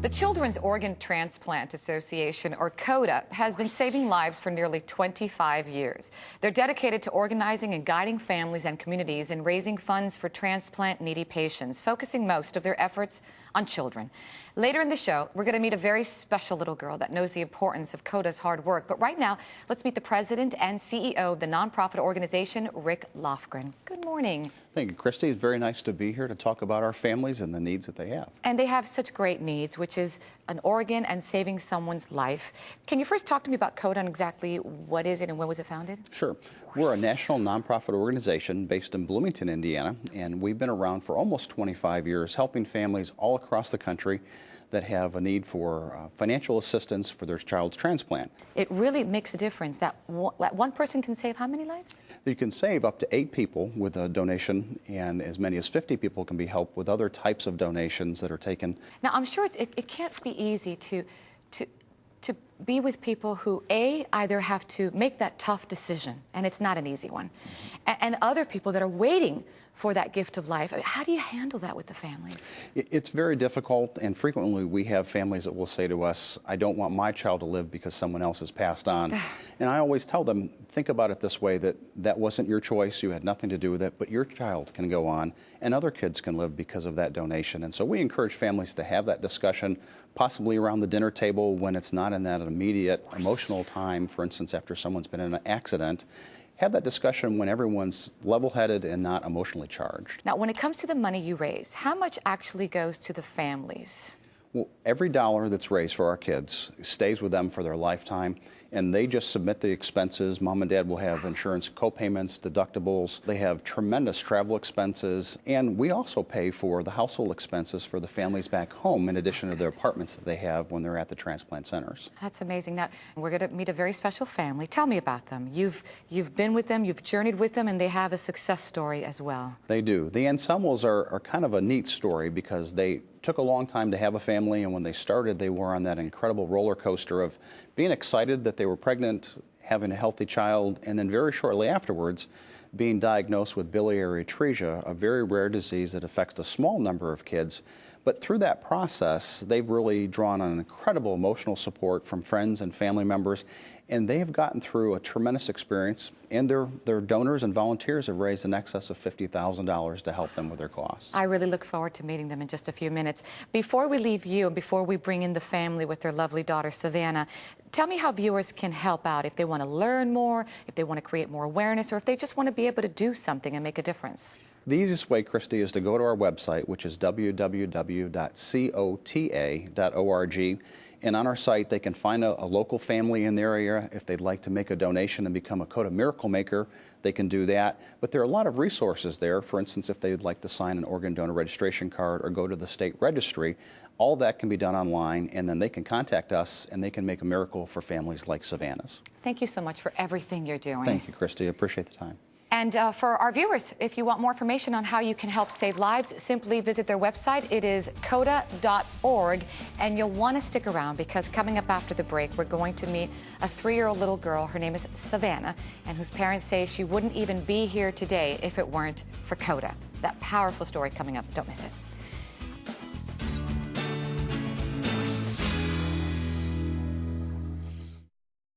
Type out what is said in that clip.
The Children's Organ Transplant Association, or COTA, has been saving lives for nearly 25 years. They're dedicated to organizing and guiding families and communities in raising funds for transplant-needy patients, focusing most of their efforts on children. Later in the show, we're going to meet a very special little girl that knows the importance of COTA's hard work. But right now, let's meet the president and CEO of the nonprofit organization, Rick Lofgren. Good morning. Thank you, Christy. It's very nice to be here to talk about our families and the needs that they have. And they have such great needs, which is an organ and saving someone's life. Can you first talk to me about COTA and exactly what is it and when was it founded? Sure. We're a national nonprofit organization based in Bloomington, Indiana, and we've been around for almost 25 years, helping families all across the country that have a need for financial assistance for their child's transplant. It really makes a difference that one person can save how many lives? You can save up to 8 people with a donation, and as many as 50 people can be helped with other types of donations that are taken. Now, I'm sure it can't be easy to be with people who, A, either have to make that tough decision, and it's not an easy one, and other people that are waiting for that gift of life. How do you handle that with the families? It's very difficult, and frequently we have families that will say to us, I don't want my child to live because someone else has passed on. And I always tell them, think about it this way, that wasn't your choice, you had nothing to do with it, but your child can go on, and other kids can live because of that donation. And so we encourage families to have that discussion, possibly around the dinner table when it's not in that immediate emotional time, for instance, after someone's been in an accident. Have that discussion when everyone's level-headed and not emotionally charged. Now, when it comes to the money you raise, how much actually goes to the families? Well, every dollar that's raised for our kids stays with them for their lifetime, and they just submit the expenses. Mom and Dad will have insurance co-payments, deductibles. They have tremendous travel expenses, and we also pay for the household expenses for the families back home in addition to their apartments that they have when they're at the transplant centers. That's amazing. Now, we're going to meet a very special family. Tell me about them. You've been with them, you've journeyed with them, and they have a success story as well. They do. The Anselmos are kind of a neat story because they took a long time to have a family, and when they started, they were on that incredible roller coaster of being excited that they were pregnant, having a healthy child, and then very shortly afterwards being diagnosed with biliary atresia, a very rare disease that affects a small number of kids. But through that process, they've really drawn on incredible emotional support from friends and family members, and they have gotten through a tremendous experience, and their donors and volunteers have raised in excess of $50,000 to help them with their costs. I really look forward to meeting them in just a few minutes. Before we leave you, and before we bring in the family with their lovely daughter, Savannah, tell me how viewers can help out if they want to learn more, if they want to create more awareness, or if they just want to be able to do something and make a difference. The easiest way, Christy, is to go to our website, which is www.cota.org. And on our site, they can find a local family in their area. If they'd like to make a donation and become a COTA Miracle Maker, they can do that. But there are a lot of resources there. For instance, if they'd like to sign an organ donor registration card or go to the state registry, all that can be done online, and then they can contact us, and they can make a miracle for families like Savannah's. Thank you so much for everything you're doing. Thank you, Christy. I appreciate the time. And for our viewers, if you want more information on how you can help save lives, simply visit their website. It is COTA.org, and you'll want to stick around because coming up after the break, we're going to meet a 3-year-old little girl. Her name is Savannah, and whose parents say she wouldn't even be here today if it weren't for COTA. That powerful story coming up. Don't miss it.